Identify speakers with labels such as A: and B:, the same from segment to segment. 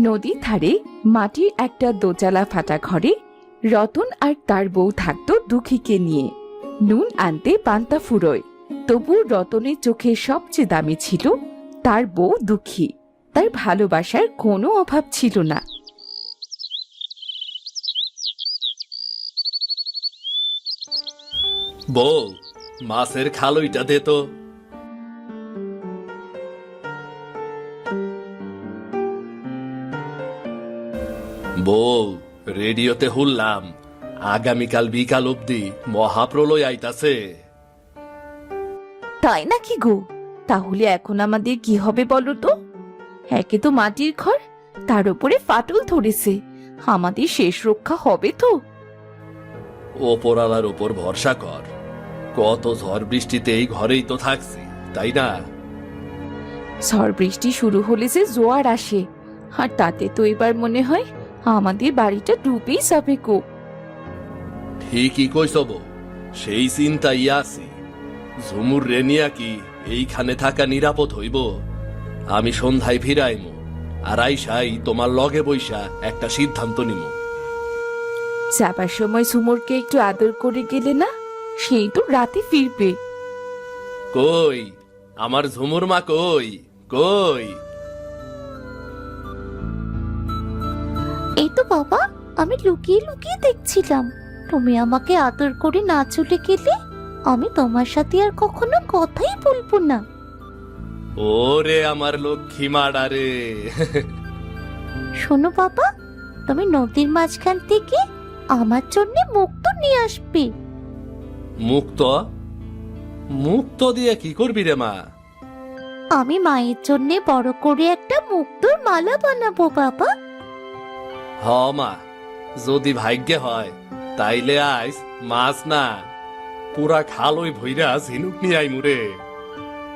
A: নদীর ধারে মাটির একটা দোচালা ফাটা ঘরে রতন আর তার বউ থাকতো দুঃখীকে নিয়ে। নুন আনতে পান্তা ফুরোয়, তবু রতনের চোখে সবচেয়ে দামি ছিল তার বউ দুঃখী। তার ভালোবাসার কোনো অভাব ছিল না।
B: বউ, মাছের খালইটা দে তো। বউ, রেডিওতে শুনলাম আগামীকাল বিকাল অব্দি মহাপ্রলয় আইতাছে।
A: তাই নাকি গো? তাহলে এখন আমাদের কি হবে বলো তো? একে তো মাটির ঘর, তার উপরে ফাটল ধরেছে, আমাদের শেষ রক্ষা হবে তো?
B: ওপরালার উপর ভরসা কর, কত ঝড় বৃষ্টিতে এই ঘরেই তো থাকছি, তাই না?
A: ঝড় বৃষ্টি শুরু হলে যে জোয়ার আসে, আর তাতে তো এবার মনে হয় আমাদের বাড়িটা ডুবেই যাবে গো।
B: ঠিকই কইছ বউ, সেই চিন্তাই আছি। ঝুমুর রেনিয়া কি এইখানে থাকা নিরাপদ হইব? আমি সন্ধ্যায় ফিরাইমু, আর আইসাই তোমার লগে বইসা একটা সিদ্ধান্ত নিমু।
A: যাবার সময় ঝুমুরকে একটু আদর করে গেলে না? সেই তো রাতে ফিরবে।
B: কই আমার ঝুমুর মা, কই কই?
C: এই তো বাবা, আমি লুকিয়ে লুকিয়ে দেখছিলাম। তুমি আমাকে আদর করে না চলে গেলে আমি তোমার সাথে আর কখনো কথাই বলবো না।
B: ওরে আমার লক্ষ্মী মাডা রে।
C: শোনো বাবা, তুমি নদীর মাঝখান থেকে আমার জন্য মুক্তো নিয়ে আসবে।
B: মুক্ত? মুক্ত দিয়ে কি করবি রে মা?
C: আমি মায়ের জন্য বড় করে একটা মুক্তোর মালা বানাবো বাবা।
B: হ মা, যদি ভাগ্যে হয় তাইলে আইস মাছ না পুরা খালই ভইরা ঝিনুক নিয়ে আইমু রে।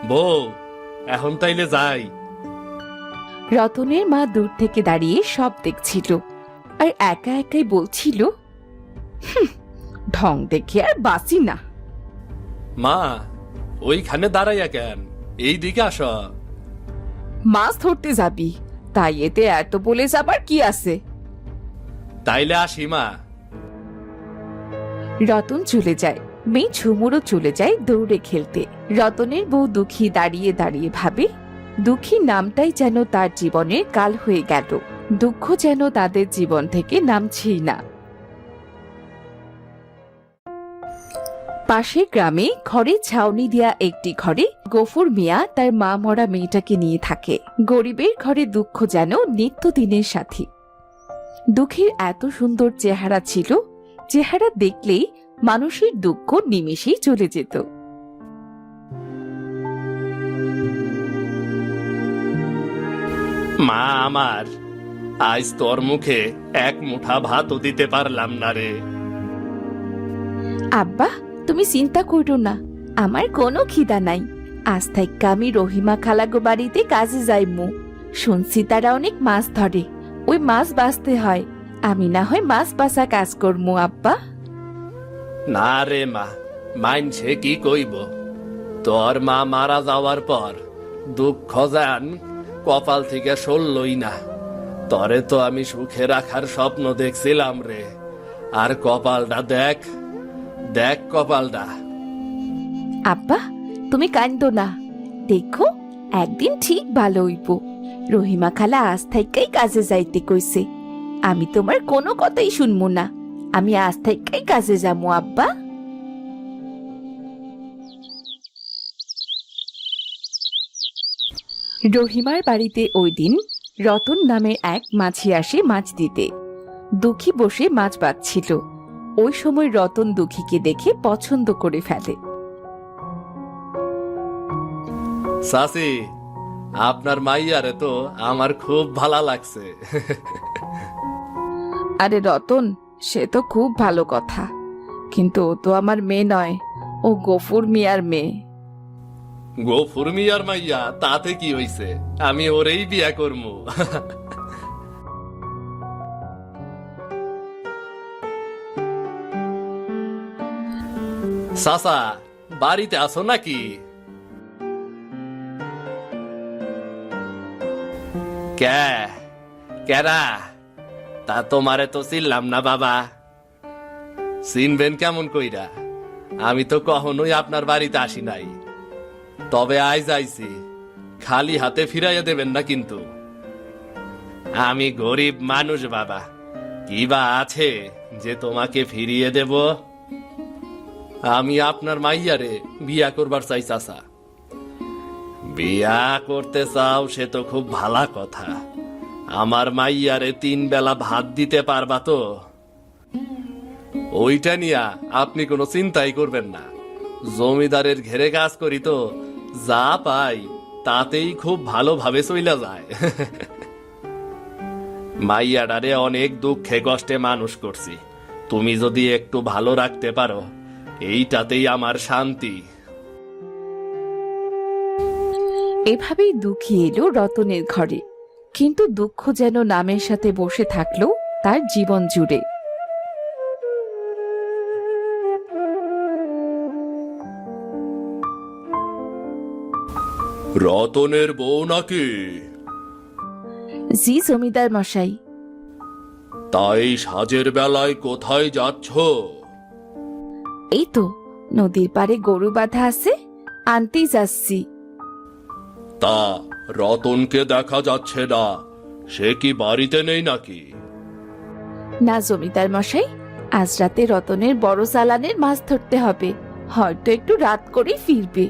B: বউ, এখন তাইলে যাই।
A: রতনের মা দূর থেকে দাঁড়িয়ে সব দেখছিল, আর একা একাই বলছিল, ঢং দেখে আর বাঁচি না।
B: মা, ওইখানে দাঁড়াইয়া কেন? এই দিকে আস।
A: মাছ ধরতে যাবি, তাই এতে এত বলে যাবার কি আছে?
B: তাইলে আসি মা।
A: রতন চলে যায়, মেয়ে ঝুমুরও চলে যায় দৌড়ে খেলতে। রতনের বউ দুঃখী দাঁড়িয়ে দাঁড়িয়ে ভাবে, দুঃখী নামটাই যেন তার জীবনের কাল হয়ে গেল, দুঃখ যেন তাদের জীবন থেকে নামছেই না। পাশের গ্রামে ঘরে ছাউনি দেয়া একটি ঘরে গফুর মিয়া তার মা মরা মেয়েটাকে নিয়ে থাকে। গরিবের ঘরে দুঃখ যেন নিত্যদিনের সাথী। দুঃখীর এত সুন্দর চেহারা ছিল, চেহারা দেখলেই মানুষের দুঃখ নিমেষেই চলে যেত।
B: মা আমার, আজ তোর মুখে এক মুঠা ভাতও দিতে পারলাম না রে।
A: আব্বা, তুমি চিন্তা করো না, আমার কোনো খিদা নাই। আজ থেকে আমি রহিমা খালাগো বাড়িতে কাজে যাইমু। শুনছি তারা অনেক মাছ ধরে, ওই মাছ বাঁচতে হয়। আমি না হয় মাছ বাঁচা কাজ করমু আব্বা।
B: না রে মা, মাইনছে কি কইব? তোর মা মারা যাওয়ার পর দুঃখ যান কপাল থেকে সরলই না। তরে তো আমি সুখে রাখার স্বপ্ন দেখছিলাম রে, আর কপালটা দেখ, দেখ কপালটা।
A: আব্বা, তুমি কান্দো না, দেখো একদিন ঠিক ভালো হইব। রহিমা খালা আজ থেকেই কাজে যাইতে কইছে, আমি তোমার কোনো কথাই শুনবো না। আমি আজ থেকেই কাজে যাবো আব্বা। রহিমার বাড়িতে ওই দিন রতন নামে এক মাঝি আসে মাছ দিতে। দুঃখী বসে মাছ বাঁচছিল। ওই সময় রতন দুঃখীকে দেখে পছন্দ করে ফেলে।
B: সাসি, আপনার মাইয়ারে তো আমার খুব ভালো লাগছে।
A: আরে রতন, সে তো খুব ভালো কথা, কিন্তু ও তো আমার মেয়ে নয়, ও গফুর মিয়ার মেয়ে।
B: গফুর মিয়ার মাইয়া তাতে কি হইছে, আমি ওরেই বিয়া করমু। সাসা, বাড়িতে আসো নাকি? কে কেরা? তা তোমারে তো চিনলাম না বাবা। চিনবেন কেমন কইরা? আমি তো কখনোই আপনার বাড়িতে আসি নাই। তবে আজ আইছি, খালি হাতে ফিরাইয়া দেবেন না কিন্তু। আমি গরিব মানুষ বাবা, কি বা আছে যে তোমাকে ফিরিয়ে দেব? আমি আপনার মাইয়ারে বিয়া করবার চাই চাচা। বিয়া করতে চাও সে তো খুব ভালা কথা। আমার মাইয়ারে 3 বেলা ভাত দিতে পারবা তো? ওইটা নিয়া আপনি কোনো চিন্তাই করবেন না। জমিদারের ঘেরে কাজ করি তো, যা পাই তাতেই খুব ভালোভাবে চইলা যায়। মাইয়াডারে অনেক দুঃখে কষ্টে মানুষ করছি, তুমি যদি একটু ভালো রাখতে পারো এইটাতেই আমার শান্তি।
A: এভাবেই দুঃখী এলো রতনের ঘরে, কিন্তু দুঃখ যেন নামের সাথে বসে থাকলো তার জীবন জুড়ে।
B: রতনের বউ নাকি?
A: জি জমিদার মশাই।
B: তাই সাজের বেলায় কোথায় যাচ্ছ?
A: এই তো নদীর পাড়ে গরু বাঁধা আছে, আনতেই যাচ্ছি।
B: তা রতনকে দেখা যাচ্ছে না, সে কি বাড়িতে নেই নাকি?
A: না জমিদার মশাই, আজ রাতে রতনের বড় চালানের মাছ ধরতে হবে, হয়তো একটু রাত করেই ফিরবে।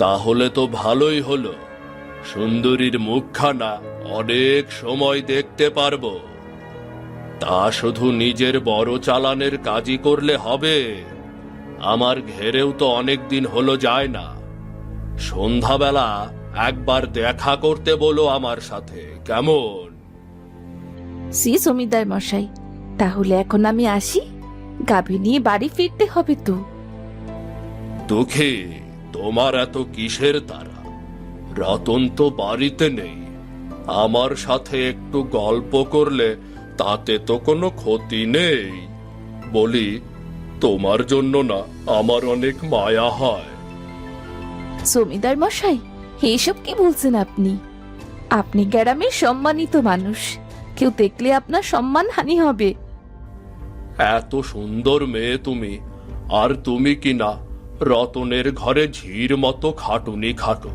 B: তাহলে তো ভালোই হলো, সুন্দরীর মুখখানা অনেক সময় দেখতে পারবো। তা শুধু নিজের বড় চালানের কাজই করলে হবে? আমার ঘেরেও তো অনেক দিন হলো যায় না। সন্ধ্যাবেলা একবার দেখা করতে বলো আমার সাথে, কেমন?
A: জি জমিদার মশাই, তাহলে এখন আমি আসি, গাভী নিয়ে বাড়ি ফিরতে হবে তো।
B: দুঃখী, তোমার এত কিসের তারা? রতন তো বাড়িতে নেই, আমার সাথে একটু গল্প করলে তাতে তো কোনো ক্ষতি নেই। বলি, তোমার জন্য না আমার অনেক মায়া হয়।
A: জমিদার মশাই, এইসব কি বলছেন আপনি? আপনি গ্রামের সম্মানিত মানুষ, কেউ দেখলে আপনার সম্মান হানি হবে।
B: এত সুন্দর মেয়ে তুমি, আর তুমি কি না রতনের ঘরে ঝির মতো খাটুনি খাটো।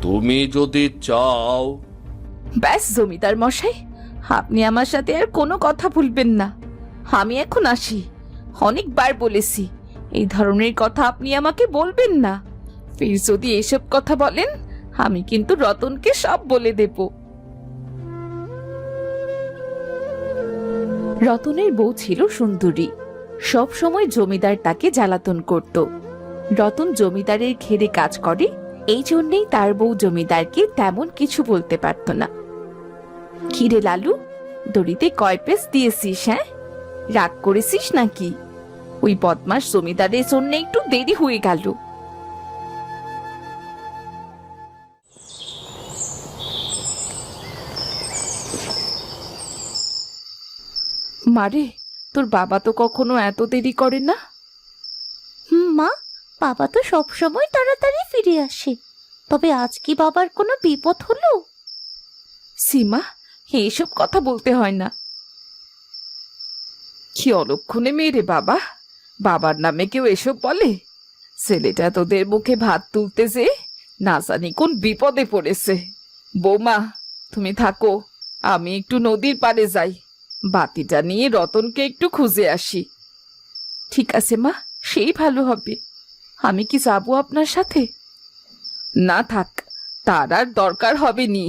B: তুমি যদি চাও।
A: ব্যাস জমিদার মশাই, আপনি আমার সাথে আর কোনো কথা ভুলবেন না। আমি এখন আসি, অনেকবার বলেছি এই ধরনের কথা আপনি আমাকে বলবেন না। ফির যদি এসব কথা বলেন, আমি কিন্তু রতনকে সব বলে দেব। রতনের বউ ছিল সুন্দরী, সব সময় জমিদার তাকে জ্বালাতন করত। রতন জমিদারের ঘেরে কাজ করে, এই জন্যেই তার বউ জমিদারকে তেমন কিছু বলতে পারত না। কিরে লালু, দড়িতে কয় পেস দিয়েছিস? হ্যাঁ, রাগ করেছিস নাকি? ওই বদমাস জমিদারের জন্য একটু দেরি হয়ে গেল। মারে, তোর বাবা তো কখনো এত দেরি করে না।
C: মা, বাবা তো সবসময় তাড়াতাড়ি ফিরে আসে, তবে আজ কি বাবার কোনো বিপদ হলো?
A: সীমা, এইসব কথা বলতে হয় না। কি অলক্ষণে মেয়ে রে বাবা, বাবার নামে কেউ এসব বলে? ছেলেটা তোদের মুখে ভাত তুলতে যে না জানি কোন বিপদে পড়েছে। বৌমা, তুমি থাকো, আমি একটু নদীর পাড়ে যাই, বাতিটা নিয়ে রতনকে একটু খুঁজে আসি। ঠিক আছে মা, সেই ভালো হবে। আমি কি যাবো আপনার সাথে? না থাক, তার আর দরকার হবে নি।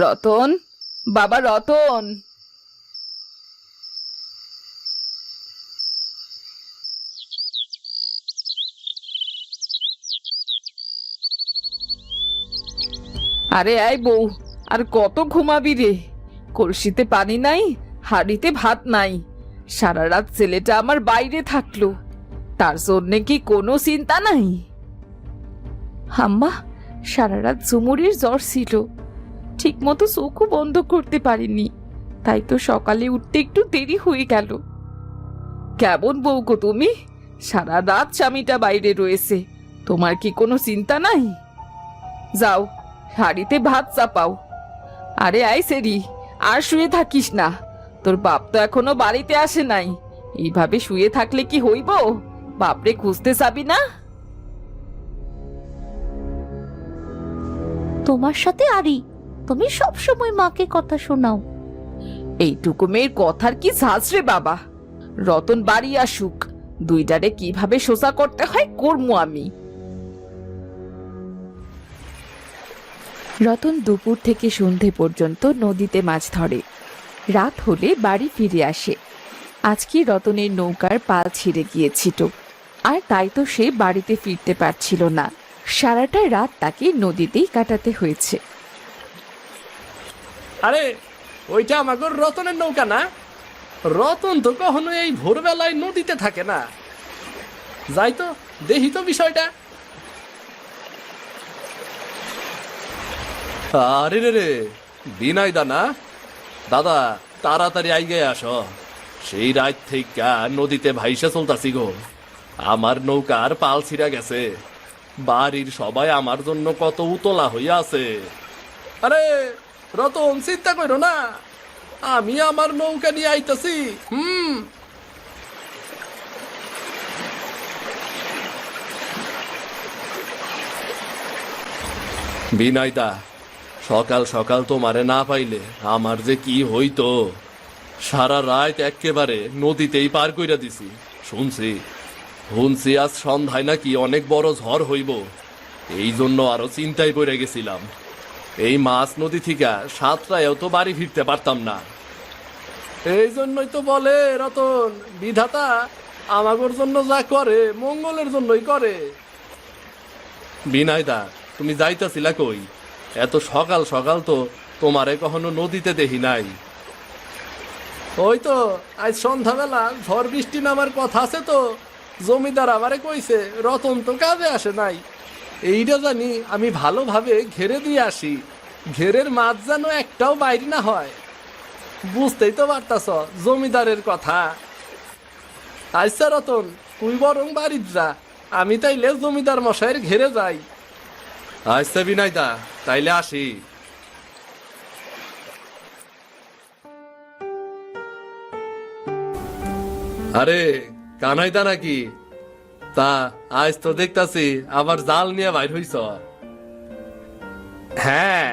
A: রতন, বাবা রতন। আরে আয় বউ, আর কত ঘুমাবি রে? কলসিতে পানি নাই, হাঁড়িতে ভাত নাই, সারা রাত ছেলেটা আমার বাইরে থাকলো, তার জন্যে কি কোনো চিন্তা নাই? আম্মা, সারা রাত ঝুমুরের জ্বর ছিল, ঠিক মতো চোখও বন্ধ করতে পারিনি, তাই তো সকালে উঠতে একটু দেরি হয়ে গেল। কেমন বউ গো তুমি, সারা রাত স্বামীটা বাইরে রয়েছে, তোমার কি কোনো চিন্তা নাই? যাও, হাড়িতে ভাত চাপাও। আরে আয় সেরি, আর শুয়ে থাকিস না, তোর বাপ তো এখনো বাড়িতে আসে নাই। এইভাবে শুয়ে থাকলে কি হইব? বাপরে খুঁজতে যাবি না?
C: তোমার সাথে আরি, তুমি সব সময় মাকে কথা শোনাও।
A: এইটুকু মেয়ের কথার কি ঝাঁজ রে বাবা। রতন বাড়ি আসুক, দুইটারে কিভাবে সোজা করতে হয় করমু আমি। রতন দুপুর থেকে সন্ধে পর্যন্ত নদীতে মাছ ধরে। রাত হলে বাড়ি ফিরে আসে। আজকে রতনের নৌকার পাল ছিঁড়ে গিয়েছিল, আর তাই তো সে বাড়িতে ফিরতে পারছিল না। সারাটা রাত তাকে নদীতেই কাটাতে হয়েছে।
B: আরে, ওইটা আমাগর রতনের নৌকা না? রতন তো কখনো এই ভোরবেলায় নদীতে থাকে না। যাই তো, দেখি তো বিষয়টা। আরে রে রে, বিনয় দা না? দাদা, তাড়াতাড়ি আইগে আসো। সেই রাত থেকে নদীতে ভাইসা চলতাছি গো। আমার নৌকার পাল ছিঁড়া গেছে। বাড়ির সবাই আমার জন্য কত উতলা হইয়া আছে। আরে রতন, চিন্তা করো না, আমি আমার নৌকা নিয়ে আইতাছি। বিনয়দা, সকাল সকাল তোমারে না পাইলে আমার যে কি হইতো। সারা রাত একেবারে নদীতেই পার কইরা দিছি। শুনছি আজ সন্ধ্যায় নাকি অনেক বড় ঝড় হইব। এই জন্য আরো চিন্তায় পড়ে গেছিলাম। এই মাছ নদী থেকে সাতটায়ও তো বাড়ি ফিরতে পারতাম না। এই জন্যই তো বলে রতন, বিধাতা আমাগোর জন্য যা করে মঙ্গলের জন্যই করে। বিনয়দা, তুমি যাইতাছিলা কই? এত সকাল সকাল তো তোমারে কখনো নদীতে দেখি নাই। ওই তো আজ সন্ধ্যাবেলা ঝড় বৃষ্টি নামার কথা আছে, তো জমিদার আমারে কইছে রতন তো কাজে আসে নাই। এইটা জানি আমি ভালোভাবে ঘেরে দিয়ে আসি, ঘেরের মাছ যেন একটাও বাইরে না হয়। বুঝতেই তো পারতাছ জমিদারের কথা। আচ্ছা রতন, তুই বরং বাড়ির যা, আমি তাইলে জমিদার মশাইয়ের ঘেরে যাই। আচ্ছা বিনয়দা, তাইলে আসি। আরে কানাইদা নাকি? তা আজ তো দেখতাছি আবার জাল নিয়ে বাইর হইছ। হ্যাঁ,